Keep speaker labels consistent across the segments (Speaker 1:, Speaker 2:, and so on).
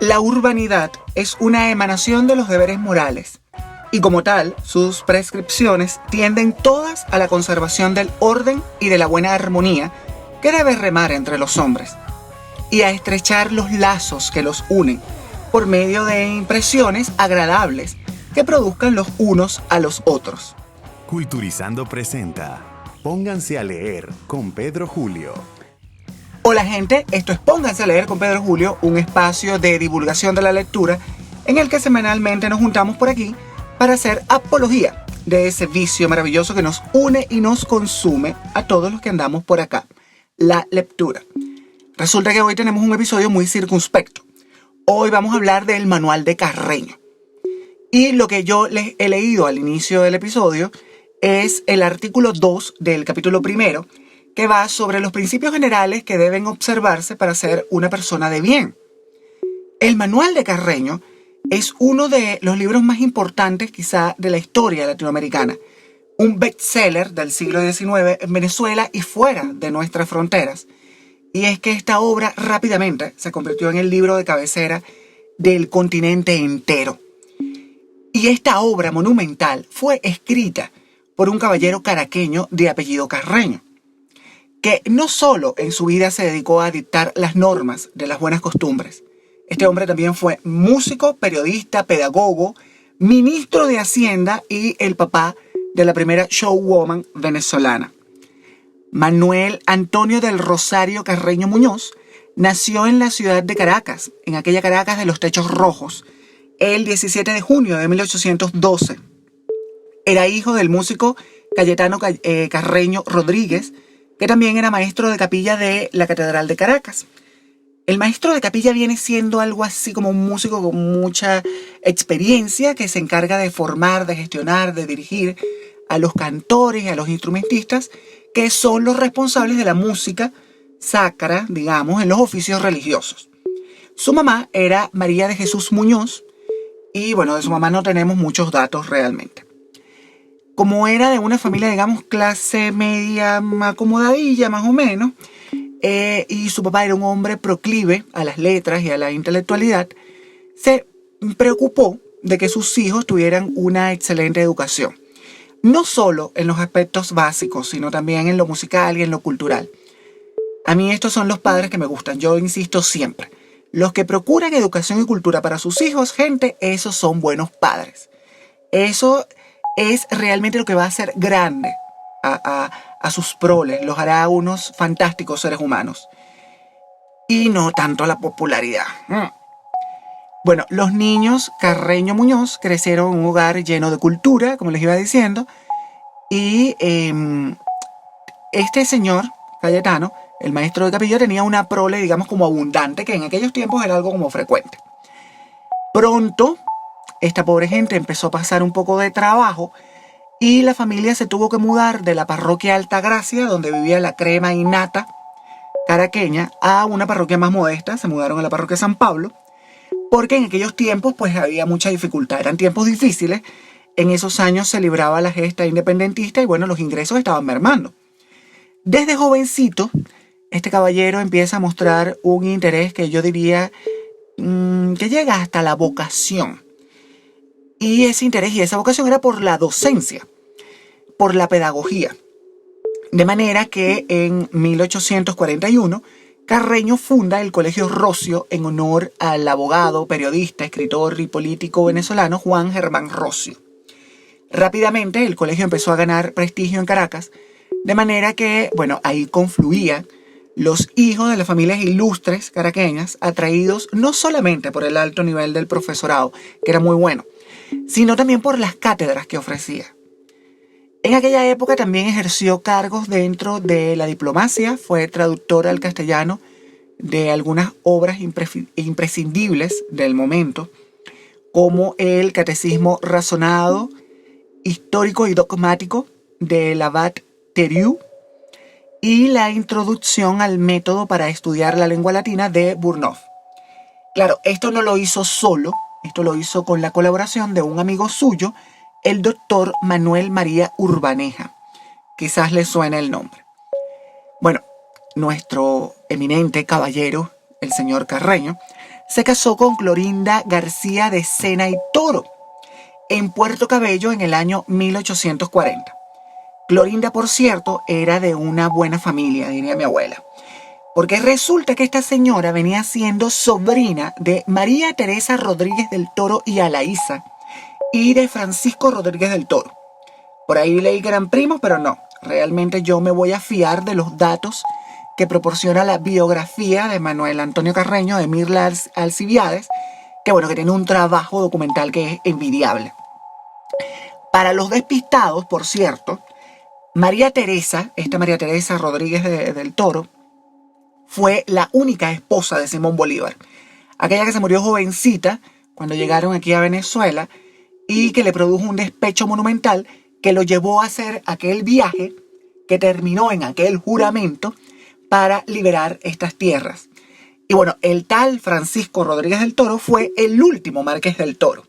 Speaker 1: La urbanidad es una emanación de los deberes morales y como tal, sus prescripciones tienden todas a la conservación del orden y de la buena armonía que debe remar entre los hombres y a estrechar los lazos que los unen por medio de impresiones agradables que produzcan los unos a los otros.
Speaker 2: Culturizando presenta Pónganse a leer con Pedro Julio.
Speaker 1: Hola gente, esto es Pónganse a leer con Pedro Julio, un espacio de divulgación de la lectura en el que semanalmente nos juntamos por aquí para hacer apología de ese vicio maravilloso que nos une y nos consume a todos los que andamos por acá, la lectura. Resulta que hoy tenemos un episodio muy circunspecto. Hoy vamos a hablar del Manual de Carreño. Y lo que yo les he leído al inicio del episodio es el artículo 2 del capítulo 1, que va sobre los principios generales que deben observarse para ser una persona de bien. El Manual de Carreño es uno de los libros más importantes quizá de la historia latinoamericana. Un bestseller del siglo XIX en Venezuela y fuera de nuestras fronteras. Y es que esta obra rápidamente se convirtió en el libro de cabecera del continente entero. Y esta obra monumental fue escrita por un caballero caraqueño de apellido Carreño, que no solo en su vida se dedicó a dictar las normas de las buenas costumbres. Este hombre también fue músico, periodista, pedagogo, ministro de Hacienda y el papá de la primera showwoman venezolana. Manuel Antonio del Rosario Carreño Muñoz nació en la ciudad de Caracas, en aquella Caracas de los techos rojos, el 17 de junio de 1812. Era hijo del músico Cayetano Carreño Rodríguez, que también era maestro de capilla de la Catedral de Caracas. El maestro de capilla viene siendo algo así como un músico con mucha experiencia que se encarga de formar, de gestionar, de dirigir a los cantores y a los instrumentistas que son los responsables de la música sacra, digamos, en los oficios religiosos. Su mamá era María de Jesús Muñoz y, bueno, de su mamá no tenemos muchos datos realmente. Como era de una familia, digamos, clase media acomodadilla, más o menos, y su papá era un hombre proclive a las letras y a la intelectualidad, se preocupó de que sus hijos tuvieran una excelente educación. No solo en los aspectos básicos, sino también en lo musical y en lo cultural. A mí estos son los padres que me gustan, yo insisto siempre. Los que procuran educación y cultura para sus hijos, gente, esos son buenos padres. Eso es realmente lo que va a hacer grande a sus proles, los hará unos fantásticos seres humanos. Y no tanto la popularidad. Bueno, los niños Carreño Muñoz crecieron en un hogar lleno de cultura, como les iba diciendo, y este señor, Cayetano, el maestro de capilla, tenía una prole, digamos, como abundante, que en aquellos tiempos era algo como frecuente. Pronto, esta pobre gente empezó a pasar un poco de trabajo y la familia se tuvo que mudar de la parroquia Altagracia, donde vivía la crema y nata caraqueña, a una parroquia más modesta. Se mudaron a la parroquia San Pablo, porque en aquellos tiempos pues había mucha dificultad, eran tiempos difíciles. En esos años se libraba la gesta independentista y bueno, los ingresos estaban mermando. Desde jovencito, este caballero empieza a mostrar un interés que yo diría que llega hasta la vocación. Y ese interés y esa vocación era por la docencia, por la pedagogía. De manera que en 1841, Carreño funda el Colegio Rocio en honor al abogado, periodista, escritor y político venezolano Juan Germán Rocio. Rápidamente el colegio empezó a ganar prestigio en Caracas, de manera que, bueno, ahí confluían los hijos de las familias ilustres caraqueñas, atraídos no solamente por el alto nivel del profesorado, que era muy bueno, sino también por las cátedras que ofrecía. En aquella época también ejerció cargos dentro de la diplomacia, fue traductor al castellano de algunas obras imprescindibles del momento, como el Catecismo Razonado, Histórico y Dogmático del Abad Thériault y la Introducción al Método para Estudiar la Lengua Latina de Burnouf. Claro, esto no lo hizo solo, esto lo hizo con la colaboración de un amigo suyo, el doctor Manuel María Urbaneja. Quizás les suene el nombre. Bueno, nuestro eminente caballero, el señor Carreño, se casó con Clorinda García de Sena y Toro en Puerto Cabello en el año 1840. Clorinda, por cierto, era de una buena familia, diría mi abuela, porque resulta que esta señora venía siendo sobrina de María Teresa Rodríguez del Toro y Alaíza y de Francisco Rodríguez del Toro. Por ahí leí que eran primos, pero no. Realmente yo me voy a fiar de los datos que proporciona la biografía de Manuel Antonio Carreño, de Mirla Alcibiades, que tiene un trabajo documental que es envidiable. Para los despistados, por cierto, María Teresa Rodríguez del Toro, fue la única esposa de Simón Bolívar. Aquella que se murió jovencita cuando llegaron aquí a Venezuela y que le produjo un despecho monumental que lo llevó a hacer aquel viaje que terminó en aquel juramento para liberar estas tierras. Y bueno, el tal Francisco Rodríguez del Toro fue el último marqués del Toro.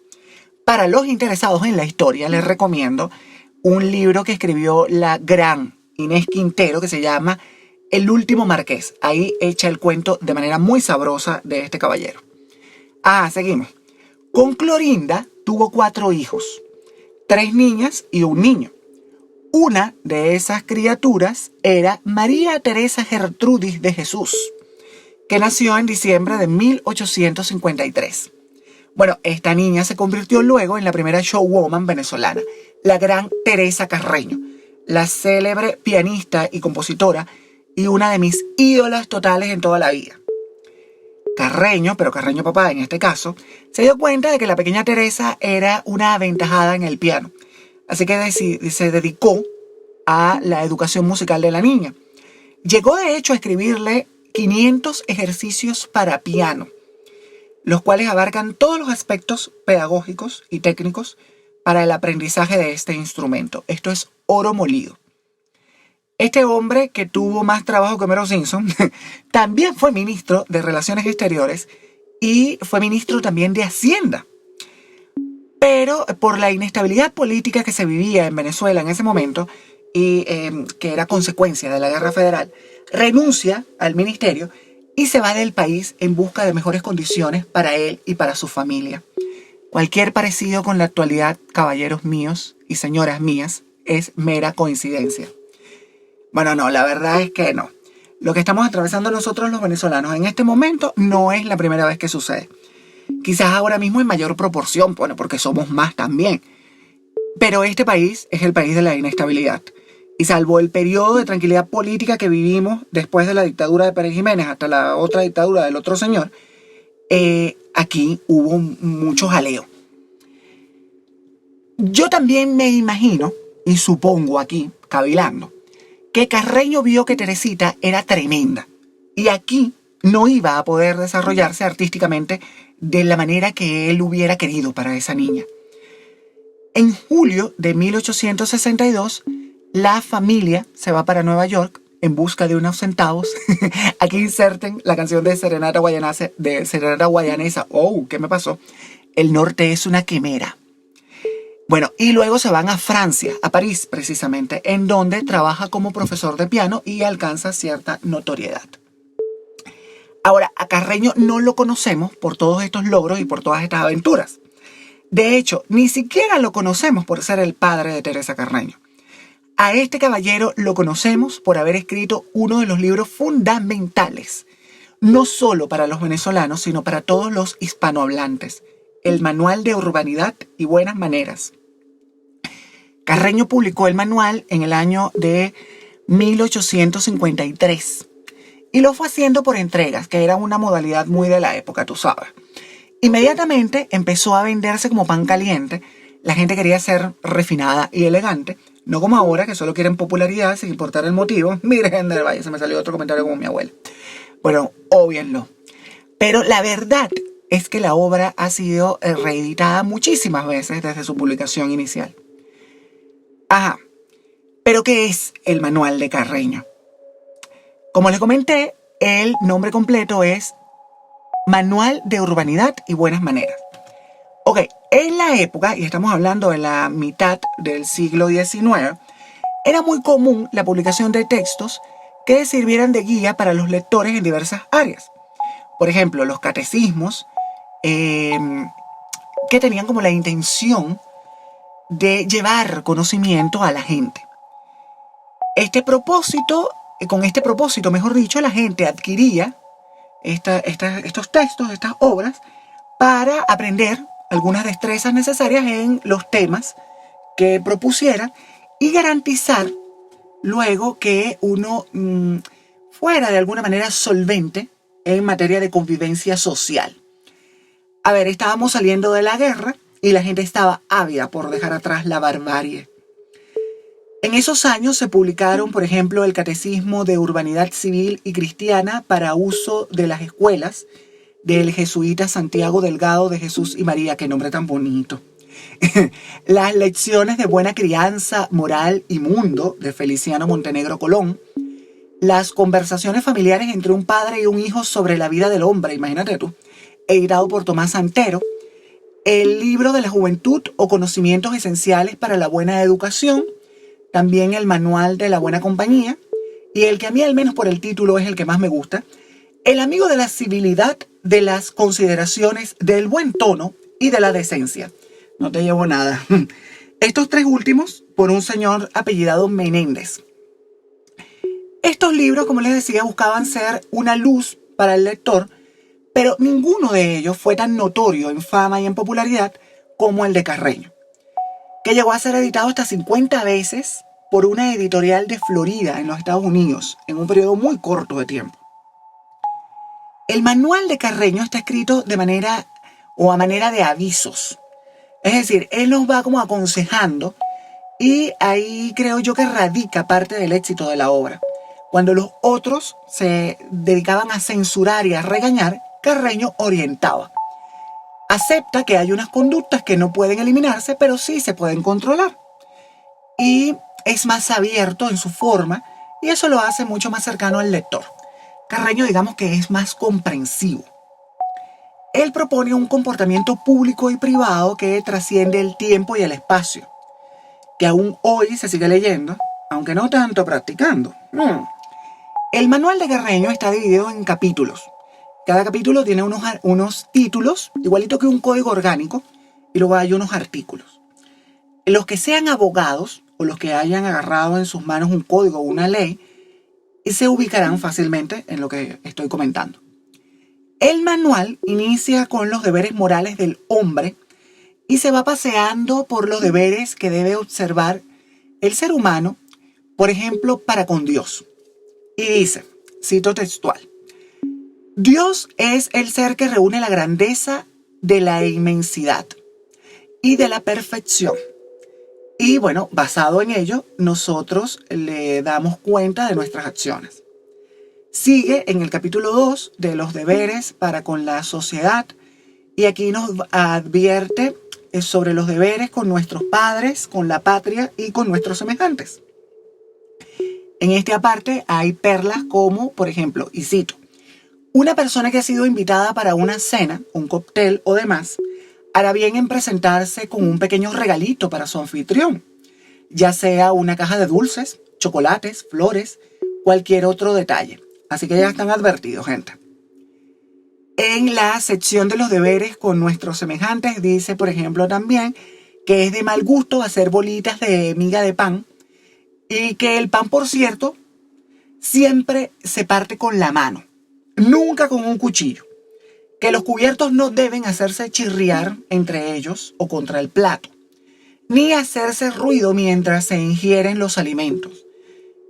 Speaker 1: Para los interesados en la historia, les recomiendo un libro que escribió la gran Inés Quintero que se llama El último marqués. Ahí echa el cuento de manera muy sabrosa de este caballero. Seguimos. Con Clorinda tuvo 4 hijos, 3 niñas y un niño. Una de esas criaturas era María Teresa Gertrudis de Jesús, que nació en diciembre de 1853. Bueno, esta niña se convirtió luego en la primera showwoman venezolana, la gran Teresa Carreño, la célebre pianista y compositora y una de mis ídolas totales en toda la vida. Carreño, pero Carreño papá en este caso, se dio cuenta de que la pequeña Teresa era una aventajada en el piano. Así que se dedicó a la educación musical de la niña. Llegó de hecho a escribirle 500 ejercicios para piano, los cuales abarcan todos los aspectos pedagógicos y técnicos para el aprendizaje de este instrumento. Esto es oro molido. Este hombre, que tuvo más trabajo que Homero Simpson, también fue ministro de Relaciones Exteriores y fue ministro también de Hacienda. Pero por la inestabilidad política que se vivía en Venezuela en ese momento y que era consecuencia de la Guerra Federal, renuncia al ministerio y se va del país en busca de mejores condiciones para él y para su familia. Cualquier parecido con la actualidad, caballeros míos y señoras mías, es mera coincidencia. Bueno, no, la verdad es que no. Lo que estamos atravesando nosotros los venezolanos en este momento no es la primera vez que sucede. Quizás ahora mismo en mayor proporción, bueno, porque somos más también. Pero este país es el país de la inestabilidad. Y salvo el periodo de tranquilidad política que vivimos después de la dictadura de Pérez Jiménez hasta la otra dictadura del otro señor, aquí hubo mucho jaleo. Yo también me imagino, y supongo aquí, cavilando, que Carreño vio que Teresita era tremenda. Y aquí no iba a poder desarrollarse artísticamente de la manera que él hubiera querido para esa niña. En julio de 1862, la familia se va para Nueva York en busca de unos centavos. Aquí inserten la canción de Serenata Guayanesa. Oh, ¿qué me pasó? El norte es una quimera. Bueno, y luego se van a Francia, a París precisamente, en donde trabaja como profesor de piano y alcanza cierta notoriedad. Ahora, a Carreño no lo conocemos por todos estos logros y por todas estas aventuras. De hecho, ni siquiera lo conocemos por ser el padre de Teresa Carreño. A este caballero lo conocemos por haber escrito uno de los libros fundamentales, no solo para los venezolanos, sino para todos los hispanohablantes, el Manual de Urbanidad y Buenas Maneras. Carreño publicó el manual en el año de 1853 y lo fue haciendo por entregas, que era una modalidad muy de la época, tú sabes. Inmediatamente empezó a venderse como pan caliente. La gente quería ser refinada y elegante, no como ahora que solo quieren popularidad sin importar el motivo. Miren del Valle, se me salió otro comentario como mi abuela. Bueno, óbvienlo. Pero la verdad es que la obra ha sido reeditada muchísimas veces desde su publicación inicial. ¿Pero qué es el Manual de Carreño? Como les comenté, el nombre completo es Manual de Urbanidad y Buenas Maneras. Ok, en la época, y estamos hablando de la mitad del siglo XIX, era muy común la publicación de textos que sirvieran de guía para los lectores en diversas áreas. Por ejemplo, los catecismos que tenían como la intención de llevar conocimiento a la gente. Con este propósito, mejor dicho, la gente adquiría estos textos, estas obras, para aprender algunas destrezas necesarias en los temas que propusieran y garantizar luego que uno fuera de alguna manera solvente en materia de convivencia social. A ver, estábamos saliendo de la guerra y la gente estaba ávida por dejar atrás la barbarie. En esos años se publicaron, por ejemplo, el Catecismo de Urbanidad Civil y Cristiana para uso de las escuelas del jesuita Santiago Delgado de Jesús y María, qué nombre tan bonito. Las lecciones de buena crianza, moral y mundo de Feliciano Montenegro Colón. Las conversaciones familiares entre un padre y un hijo sobre la vida del hombre, imagínate tú, editado por Tomás Santero. El libro de la juventud o conocimientos esenciales para la buena educación. También el manual de la buena compañía. Y el que a mí al menos por el título es el que más me gusta. El amigo de la civilidad, de las consideraciones, del buen tono y de la decencia. No te llevo nada. Estos tres últimos por un señor apellidado Menéndez. Estos libros, como les decía, buscaban ser una luz para el lector, pero ninguno de ellos fue tan notorio en fama y en popularidad como el de Carreño, que llegó a ser editado hasta 50 veces por una editorial de Florida en los Estados Unidos, en un periodo muy corto de tiempo. El manual de Carreño está escrito a manera de avisos. Es decir, él nos va como aconsejando y ahí creo yo que radica parte del éxito de la obra. Cuando los otros se dedicaban a censurar y a regañar, Carreño orientaba. Acepta que hay unas conductas que no pueden eliminarse, pero sí se pueden controlar. Y es más abierto en su forma y eso lo hace mucho más cercano al lector. Carreño, digamos que es más comprensivo. Él propone un comportamiento público y privado que trasciende el tiempo y el espacio, que aún hoy se sigue leyendo, aunque no tanto practicando. El manual de Carreño está dividido en capítulos. Cada capítulo tiene unos títulos, igualito que un código orgánico, y luego hay unos artículos. Los que sean abogados o los que hayan agarrado en sus manos un código o una ley, se ubicarán fácilmente en lo que estoy comentando. El manual inicia con los deberes morales del hombre y se va paseando por los deberes que debe observar el ser humano, por ejemplo, para con Dios. Y dice, cito textual, Dios es el ser que reúne la grandeza de la inmensidad y de la perfección. Y bueno, basado en ello, nosotros le damos cuenta de nuestras acciones. Sigue en el capítulo 2 de los deberes para con la sociedad y aquí nos advierte sobre los deberes con nuestros padres, con la patria y con nuestros semejantes. En esta parte hay perlas como, por ejemplo, y cito, una persona que ha sido invitada para una cena, un cóctel o demás, hará bien en presentarse con un pequeño regalito para su anfitrión, ya sea una caja de dulces, chocolates, flores, cualquier otro detalle. Así que ya están advertidos, gente. En la sección de los deberes con nuestros semejantes dice, por ejemplo, también que es de mal gusto hacer bolitas de miga de pan y que el pan, por cierto, siempre se parte con la mano, nunca con un cuchillo. Que los cubiertos no deben hacerse chirriar entre ellos o contra el plato, ni hacerse ruido mientras se ingieren los alimentos.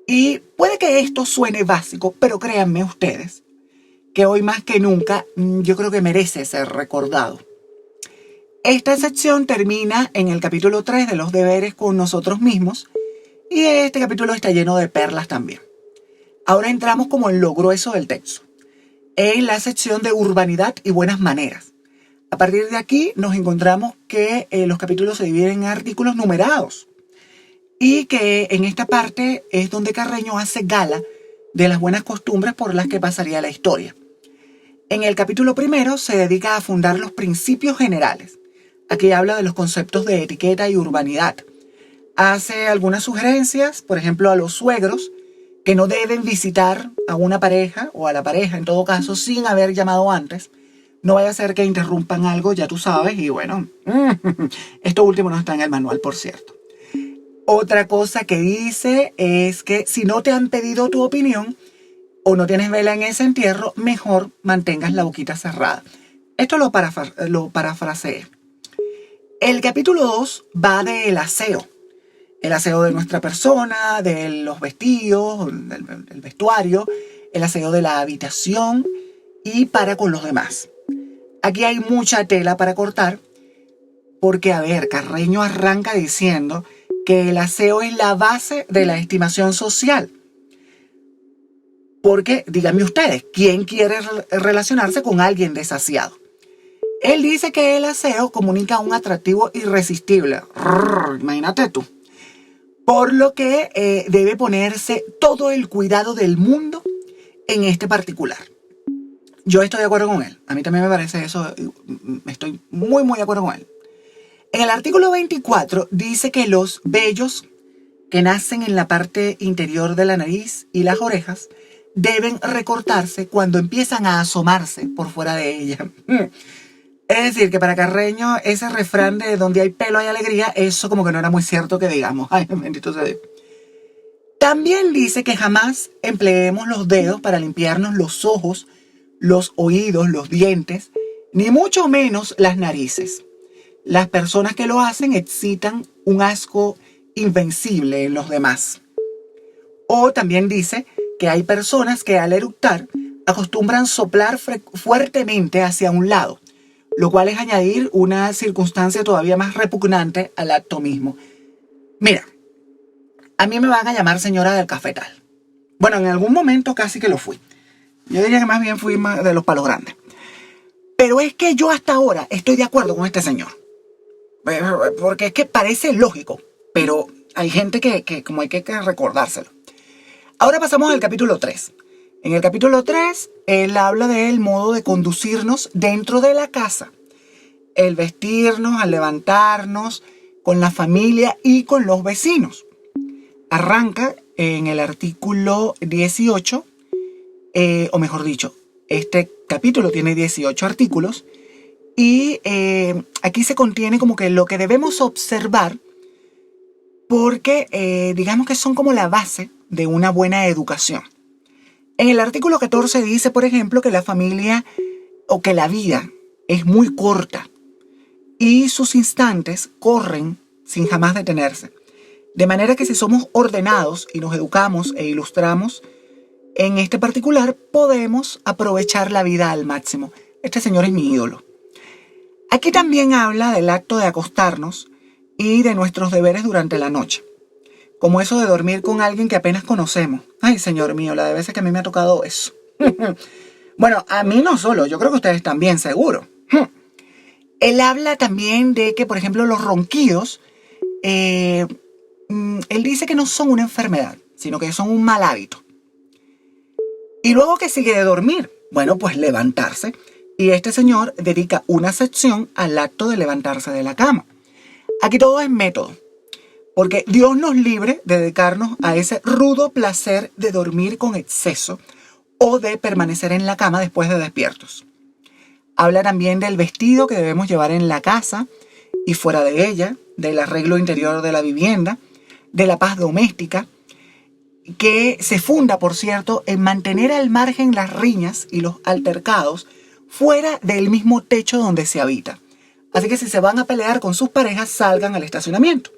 Speaker 1: Y puede que esto suene básico, pero créanme ustedes que hoy más que nunca yo creo que merece ser recordado. Esta sección termina en el capítulo 3 de los deberes con nosotros mismos y este capítulo está lleno de perlas también. Ahora entramos como en lo grueso del texto, en la sección de urbanidad y buenas maneras. A partir de aquí nos encontramos que los capítulos se dividen en artículos numerados y que en esta parte es donde Carreño hace gala de las buenas costumbres por las que pasaría la historia. En el capítulo primero se dedica a fundar los principios generales. Aquí habla de los conceptos de etiqueta y urbanidad. Hace algunas sugerencias, por ejemplo, a los suegros, que no deben visitar a una pareja o a la pareja, en todo caso, sin haber llamado antes. No vaya a ser que interrumpan algo, ya tú sabes, y bueno, esto último no está en el manual, por cierto. Otra cosa que dice es que si no te han pedido tu opinión o no tienes vela en ese entierro, mejor mantengas la boquita cerrada. Esto lo parafraseé. El capítulo 2 va del aseo. El aseo de nuestra persona, de los vestidos, del vestuario, el aseo de la habitación y para con los demás. Aquí hay mucha tela para cortar porque, a ver, Carreño arranca diciendo que el aseo es la base de la estimación social. Porque, díganme ustedes, ¿quién quiere relacionarse con alguien desasiado? Él dice que el aseo comunica un atractivo irresistible. Imagínate tú. Por lo que debe ponerse todo el cuidado del mundo en este particular. Yo estoy de acuerdo con él. A mí también me parece eso. Estoy muy, muy de acuerdo con él. En el artículo 24 dice que los vellos que nacen en la parte interior de la nariz y las orejas deben recortarse cuando empiezan a asomarse por fuera de ella. Es decir, que para Carreño ese refrán de donde hay pelo hay alegría, eso como que no era muy cierto que digamos. Ay, bendito sea Dios. También dice que jamás empleemos los dedos para limpiarnos los ojos, los oídos, los dientes, ni mucho menos las narices. Las personas que lo hacen excitan un asco invencible en los demás. O también dice que hay personas que al eructar acostumbran soplar fuertemente hacia un lado, lo cual es añadir una circunstancia todavía más repugnante al acto mismo. Mira, a mí me van a llamar señora del cafetal. Bueno, en algún momento casi que lo fui. Yo diría que más bien fui de los palos grandes. Pero es que yo hasta ahora estoy de acuerdo con este señor. Porque es que parece lógico, pero hay gente que como hay que recordárselo. Ahora pasamos al capítulo 3. En el capítulo 3, él habla del modo de conducirnos dentro de la casa. El vestirnos, al levantarnos, con la familia y con los vecinos. Arranca en el artículo 18, o mejor dicho, este capítulo tiene 18 artículos y aquí se contiene como que lo que debemos observar porque digamos que son como la base de una buena educación. En el artículo 14 dice, por ejemplo, que la familia o que la vida es muy corta y sus instantes corren sin jamás detenerse. De manera que si somos ordenados y nos educamos e ilustramos en este particular, podemos aprovechar la vida al máximo. Este señor es mi ídolo. Aquí también habla del acto de acostarnos y de nuestros deberes durante la noche. Como eso de dormir con alguien que apenas conocemos. Ay, señor mío, la de veces que a mí me ha tocado eso. Bueno, a mí no solo, yo creo que ustedes también, seguro. Él habla también de que, por ejemplo, los ronquidos, él dice que no son una enfermedad, sino que son un mal hábito. Y luego, ¿qué sigue de dormir? Bueno, pues levantarse. Y este señor dedica una sección al acto de levantarse de la cama. Aquí todo es método. Porque Dios nos libre de dedicarnos a ese rudo placer de dormir con exceso o de permanecer en la cama después de despiertos. Habla también del vestido que debemos llevar en la casa y fuera de ella, del arreglo interior de la vivienda, de la paz doméstica, que se funda, por cierto, en mantener al margen las riñas y los altercados fuera del mismo techo donde se habita. Así que si se van a pelear con sus parejas, salgan al estacionamiento.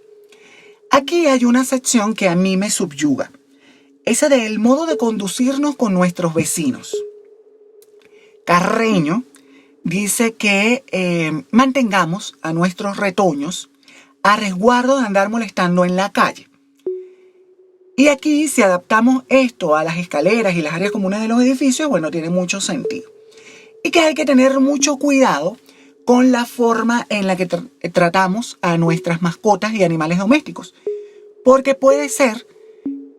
Speaker 1: Aquí hay una sección que a mí me subyuga. Esa del modo de conducirnos con nuestros vecinos. Carreño dice que mantengamos a nuestros retoños a resguardo de andar molestando en la calle. Y aquí, si adaptamos esto a las escaleras y las áreas comunes de los edificios, bueno, tiene mucho sentido. Y que hay que tener mucho cuidado con la forma en la que tratamos a nuestras mascotas y animales domésticos. Porque puede ser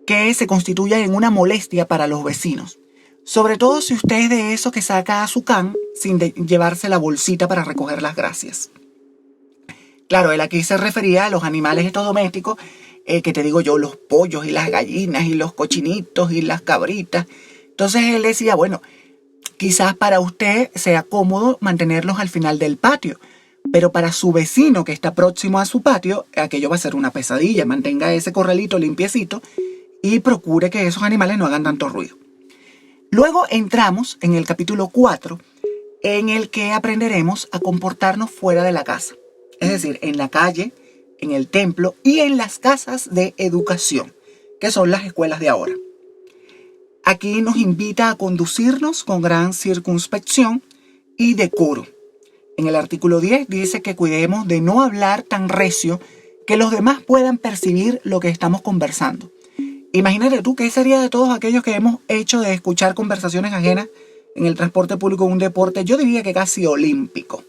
Speaker 1: que se constituya en una molestia para los vecinos. Sobre todo si usted es de esos que saca a su can sin llevarse la bolsita para recoger las gracias. Claro, él aquí se refería a los animales estos domésticos que te digo yo, los pollos y las gallinas y los cochinitos y las cabritas. Entonces él decía, bueno, quizás para usted sea cómodo mantenerlos al final del patio, pero para su vecino que está próximo a su patio, aquello va a ser una pesadilla. Mantenga ese corralito limpiecito y procure que esos animales no hagan tanto ruido. Luego entramos en el capítulo 4, en el que aprenderemos a comportarnos fuera de la casa. Es decir, en la calle, en el templo y en las casas de educación, que son las escuelas de ahora. Aquí nos invita a conducirnos con gran circunspección y decoro. En el artículo 10 dice que cuidemos de no hablar tan recio que los demás puedan percibir lo que estamos conversando. Imagínate tú qué sería de todos aquellos que hemos hecho de escuchar conversaciones ajenas en el transporte público, un deporte, yo diría que casi olímpico.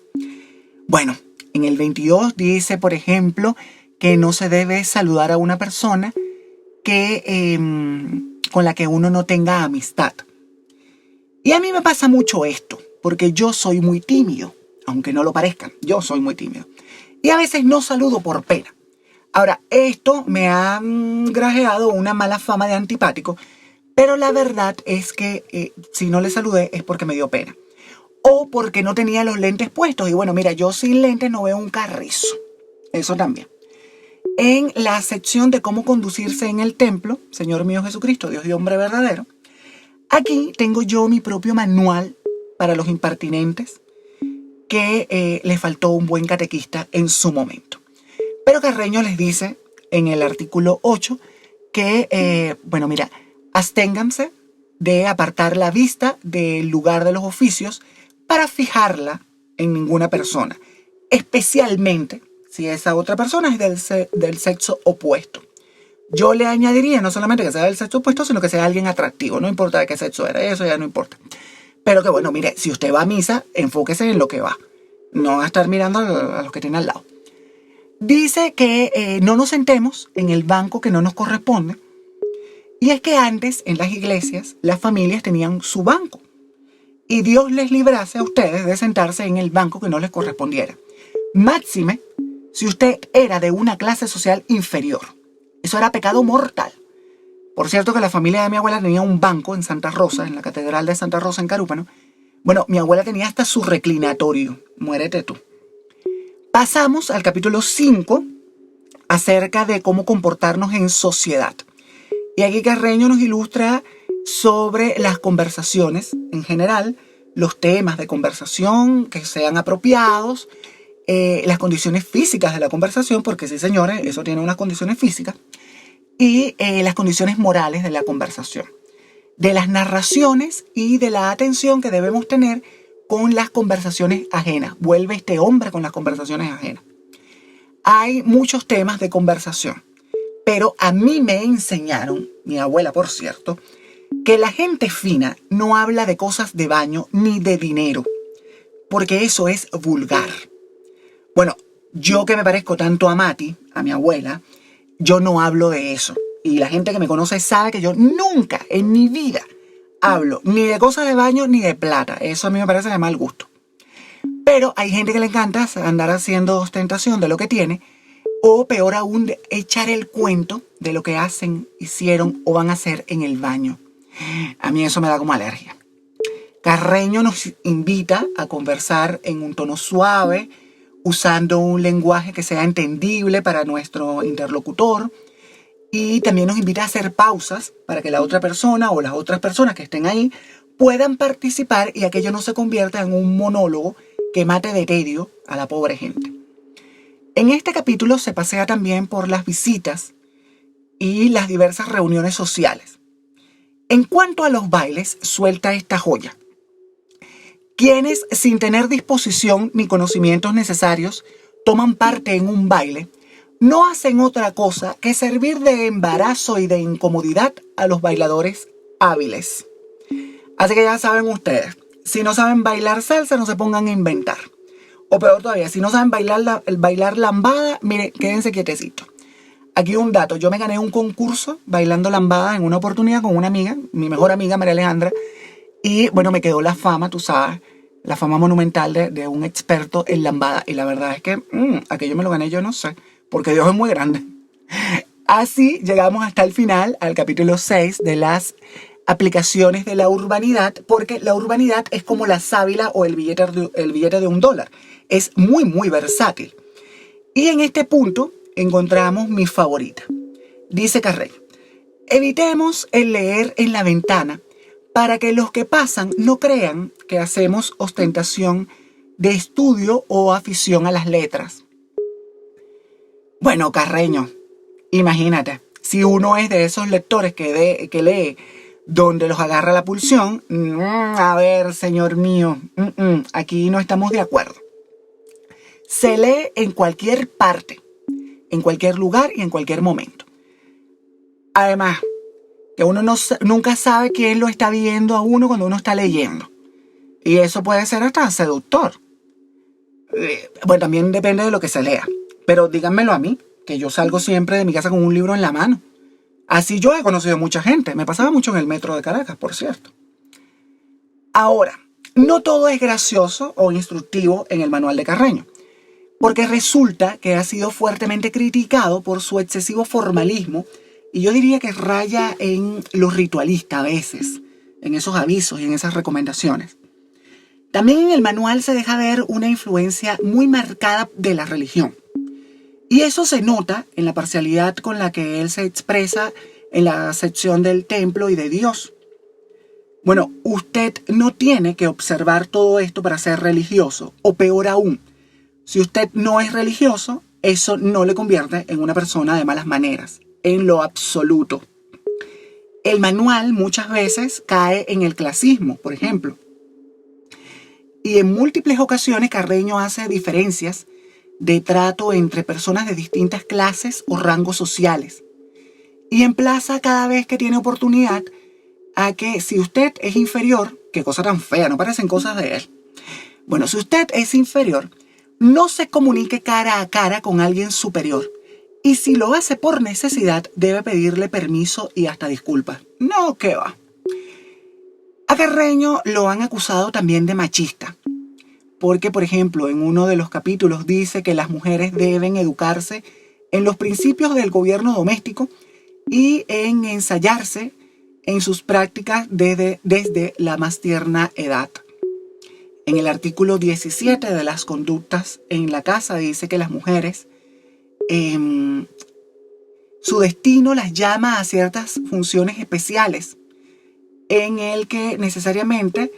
Speaker 1: Bueno, en el 22 dice, por ejemplo, que no se debe saludar a una persona con la que uno no tenga amistad. Y a mí me pasa mucho esto, porque yo soy muy tímido, aunque no lo parezca, yo soy muy tímido. Y a veces no saludo por pena. Ahora, esto me ha grajeado una mala fama de antipático, pero la verdad es que si no le saludé es porque me dio pena. O porque no tenía los lentes puestos. Y bueno, mira, yo sin lentes no veo un carrizo. Eso también. En la sección de cómo conducirse en el templo, Señor mío Jesucristo, Dios y hombre verdadero, aquí tengo yo mi propio manual para los impertinentes que le faltó un buen catequista en su momento. Pero Carreño les dice en el artículo 8 que, absténganse de apartar la vista del lugar de los oficios para fijarla en ninguna persona, especialmente si esa otra persona es del sexo opuesto. Yo le añadiría no solamente que sea del sexo opuesto, sino que sea alguien atractivo, no importa de qué sexo era, eso ya no importa. Pero que bueno, mire, si usted va a misa, enfóquese en lo que va, no a estar mirando a los que tiene al lado. Dice que no nos sentemos en el banco que no nos corresponde. Y es que antes, en las iglesias, las familias tenían su banco. Y Dios les librase a ustedes de sentarse en el banco que no les correspondiera. Máxime, si usted era de una clase social inferior. Eso era pecado mortal. Por cierto que la familia de mi abuela tenía un banco en Santa Rosa, en la Catedral de Santa Rosa en Carúpano. Bueno, mi abuela tenía hasta su reclinatorio. Muérete tú. Pasamos al capítulo 5 acerca de cómo comportarnos en sociedad. Y aquí Carreño nos ilustra sobre las conversaciones en general, los temas de conversación que sean apropiados, las condiciones físicas de la conversación, porque sí, señores, eso tiene unas condiciones físicas, y las condiciones morales de la conversación, de las narraciones y de la atención que debemos tener con las conversaciones ajenas. Vuelve este hombre con las conversaciones ajenas. Hay muchos temas de conversación, pero a mí me enseñaron, mi abuela por cierto, que la gente fina no habla de cosas de baño ni de dinero, porque eso es vulgar. Bueno, yo que me parezco tanto a Mati, a mi abuela, yo no hablo de eso. Y la gente que me conoce sabe que yo nunca en mi vida hablo ni de cosas de baño ni de plata. Eso a mí me parece de mal gusto. Pero hay gente que le encanta andar haciendo ostentación de lo que tiene, o peor aún, de echar el cuento de lo que hacen, hicieron o van a hacer en el baño. A mí eso me da como alergia. Carreño nos invita a conversar en un tono suave, usando un lenguaje que sea entendible para nuestro interlocutor. Y también nos invita a hacer pausas para que la otra persona o las otras personas que estén ahí puedan participar y aquello no se convierta en un monólogo que mate de tedio a la pobre gente. En este capítulo se pasea también por las visitas y las diversas reuniones sociales. En cuanto a los bailes, suelta esta joya. Quienes, sin tener disposición ni conocimientos necesarios, toman parte en un baile, no hacen otra cosa que servir de embarazo y de incomodidad a los bailadores hábiles. Así que ya saben ustedes, si no saben bailar salsa, no se pongan a inventar. O peor todavía, si no saben bailar lambada, miren, quédense quietecitos. Aquí un dato, yo me gané un concurso bailando lambada en una oportunidad con una amiga, mi mejor amiga María Alejandra, y bueno, me quedó la fama, tú sabes, la fama monumental de un experto en lambada. Y la verdad es que aquello me lo gané yo, no sé, porque Dios es muy grande. Así llegamos hasta el final, al capítulo 6 de las aplicaciones de la urbanidad, porque la urbanidad es como la sábila o el billete de $1. Es muy, muy versátil. Y en este punto encontramos mi favorita. Dice Carreño: evitemos el leer en la ventana para que los que pasan no crean que hacemos ostentación de estudio o afición a las letras. Bueno, Carreño, imagínate, si uno es de esos lectores que lee donde los agarra la pulsión, a ver, señor mío, aquí no estamos de acuerdo. Se lee en cualquier parte, en cualquier lugar y en cualquier momento. Además, que uno nunca sabe quién lo está viendo a uno cuando uno está leyendo. Y eso puede ser hasta seductor. Bueno, también depende de lo que se lea. Pero díganmelo a mí, que yo salgo siempre de mi casa con un libro en la mano. Así yo he conocido mucha gente. Me pasaba mucho en el metro de Caracas, por cierto. Ahora, no todo es gracioso o instructivo en el manual de Carreño, porque resulta que ha sido fuertemente criticado por su excesivo formalismo, y yo diría que raya en lo ritualista a veces, en esos avisos y en esas recomendaciones. También en el manual se deja ver una influencia muy marcada de la religión. Y eso se nota en la parcialidad con la que él se expresa en la sección del templo y de Dios. Bueno, usted no tiene que observar todo esto para ser religioso, o peor aún, si usted no es religioso, eso no le convierte en una persona de malas maneras, en lo absoluto. El manual muchas veces cae en el clasismo, por ejemplo. Y en múltiples ocasiones Carreño hace diferencias de trato entre personas de distintas clases o rangos sociales. Y emplaza cada vez que tiene oportunidad a que si usted es inferior, qué cosa tan fea, no parecen cosas de él. Bueno, si usted es inferior, no se comunique cara a cara con alguien superior. Y si lo hace por necesidad, debe pedirle permiso y hasta disculpas. No, ¿qué va? A Carreño lo han acusado también de machista. Porque, por ejemplo, en uno de los capítulos dice que las mujeres deben educarse en los principios del gobierno doméstico y en ensayarse en sus prácticas desde la más tierna edad. En el artículo 17 de las conductas en la casa dice que las mujeres, su destino las llama a ciertas funciones especiales en el que necesariamente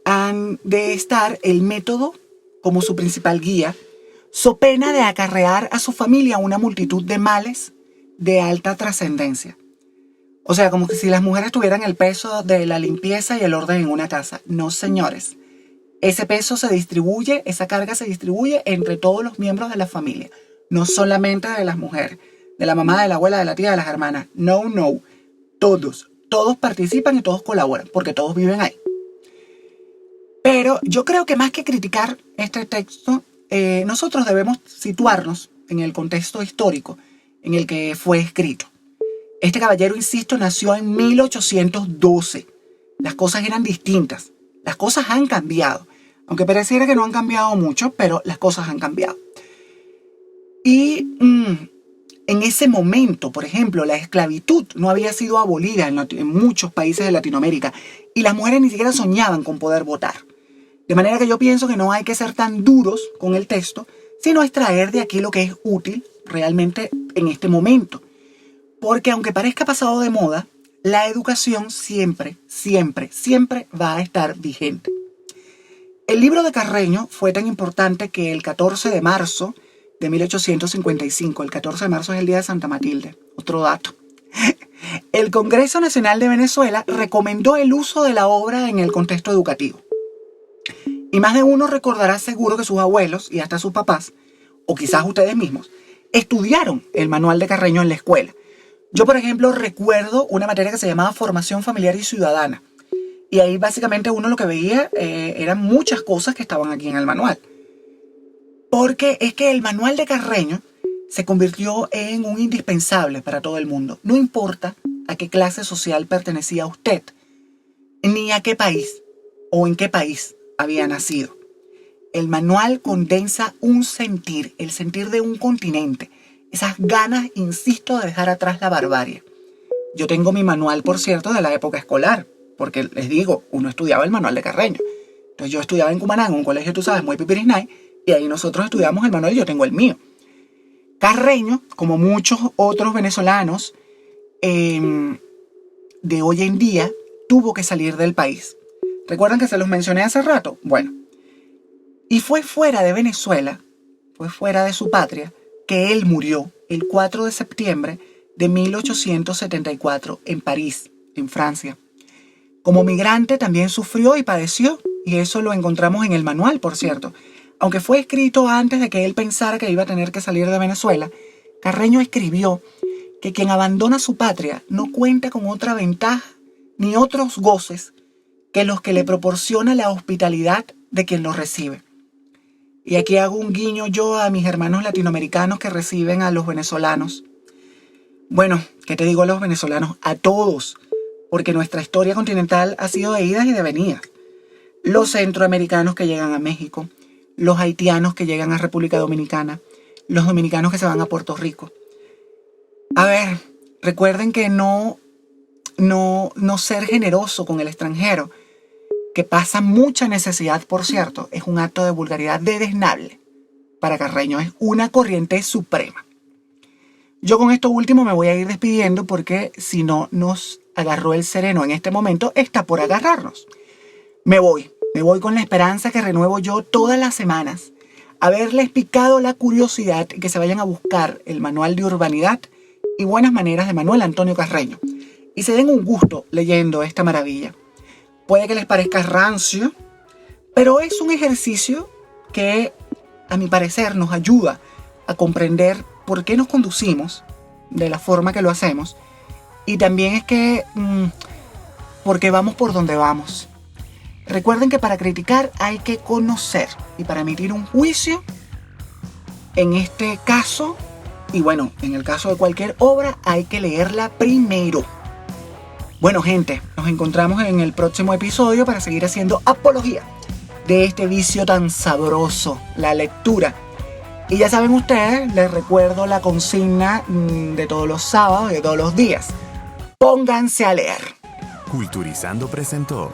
Speaker 1: han de estar el método como su principal guía, so pena de acarrear a su familia una multitud de males de alta trascendencia. O sea, como que si las mujeres tuvieran el peso de la limpieza y el orden en una casa. No, señores. Ese peso se distribuye, esa carga se distribuye entre todos los miembros de la familia. No solamente de las mujeres, de la mamá, de la abuela, de la tía, de las hermanas. No. Todos participan y todos colaboran, porque todos viven ahí. Pero yo creo que más que criticar este texto, nosotros debemos situarnos en el contexto histórico en el que fue escrito. Este caballero, insisto, nació en 1812. Las cosas eran distintas. Las cosas han cambiado. Aunque pareciera que no han cambiado mucho, pero las cosas han cambiado. Y en ese momento, por ejemplo, la esclavitud no había sido abolida en muchos países de Latinoamérica. Y las mujeres ni siquiera soñaban con poder votar. De manera que yo pienso que no hay que ser tan duros con el texto, sino extraer de aquí lo que es útil realmente en este momento. Porque aunque parezca pasado de moda, la educación siempre va a estar vigente. El libro de Carreño fue tan importante que el 14 de marzo de 1855, el 14 de marzo es el día de Santa Matilde, otro dato, el Congreso Nacional de Venezuela recomendó el uso de la obra en el contexto educativo. Y más de uno recordará seguro que sus abuelos y hasta sus papás, o quizás ustedes mismos, estudiaron el manual de Carreño en la escuela. Yo, por ejemplo, recuerdo una materia que se llamaba Formación Familiar y Ciudadana. Y ahí básicamente uno lo que veía eran muchas cosas que estaban aquí en el manual. Porque es que el manual de Carreño se convirtió en un indispensable para todo el mundo. No importa a qué clase social pertenecía usted, ni a qué país o en qué país había nacido. El manual condensa un sentir, el sentir de un continente, esas ganas, insisto, de dejar atrás la barbarie. Yo tengo mi manual, por cierto, de la época escolar, porque les digo, uno estudiaba el manual de Carreño. Entonces yo estudiaba en Cumaná, en un colegio, tú sabes, muy pipirisnay, y ahí nosotros estudiamos el manual y yo tengo el mío. Carreño, como muchos otros venezolanos de hoy en día, tuvo que salir del país. ¿Recuerdan que se los mencioné hace rato? Bueno, y fue fuera de Venezuela, fue fuera de su patria, que él murió el 4 de septiembre de 1874 en París, en Francia. Como migrante también sufrió y padeció, y eso lo encontramos en el manual, por cierto. Aunque fue escrito antes de que él pensara que iba a tener que salir de Venezuela, Carreño escribió que quien abandona su patria no cuenta con otra ventaja ni otros goces que los que le proporciona la hospitalidad de quien los recibe. Y aquí hago un guiño yo a mis hermanos latinoamericanos que reciben a los venezolanos. Bueno, ¿qué te digo a los venezolanos? A todos, porque nuestra historia continental ha sido de idas y de venidas. Los centroamericanos que llegan a México, los haitianos que llegan a República Dominicana, los dominicanos que se van a Puerto Rico. A ver, recuerden que no ser generoso con el extranjero, que pasa mucha necesidad, por cierto, es un acto de vulgaridad desdeñable. Para Carreño es una corriente suprema. Yo con esto último me voy a ir despidiendo porque si no nos agarró el sereno en este momento, está por agarrarnos. Me voy con la esperanza que renuevo yo todas las semanas, haberles picado la curiosidad y que se vayan a buscar el manual de urbanidad y buenas maneras de Manuel Antonio Carreño y se den un gusto leyendo esta maravilla. Puede que les parezca rancio, pero es un ejercicio que, a mi parecer, nos ayuda a comprender por qué nos conducimos de la forma que lo hacemos y también es que porque vamos por donde vamos. Recuerden que para criticar hay que conocer y para emitir un juicio, en este caso, y bueno, en el caso de cualquier obra, hay que leerla primero. Bueno, gente, nos encontramos en el próximo episodio para seguir haciendo apología de este vicio tan sabroso, la lectura. Y ya saben ustedes, les recuerdo la consigna de todos los sábados, de todos los días. Pónganse a leer.
Speaker 2: Culturizando presentó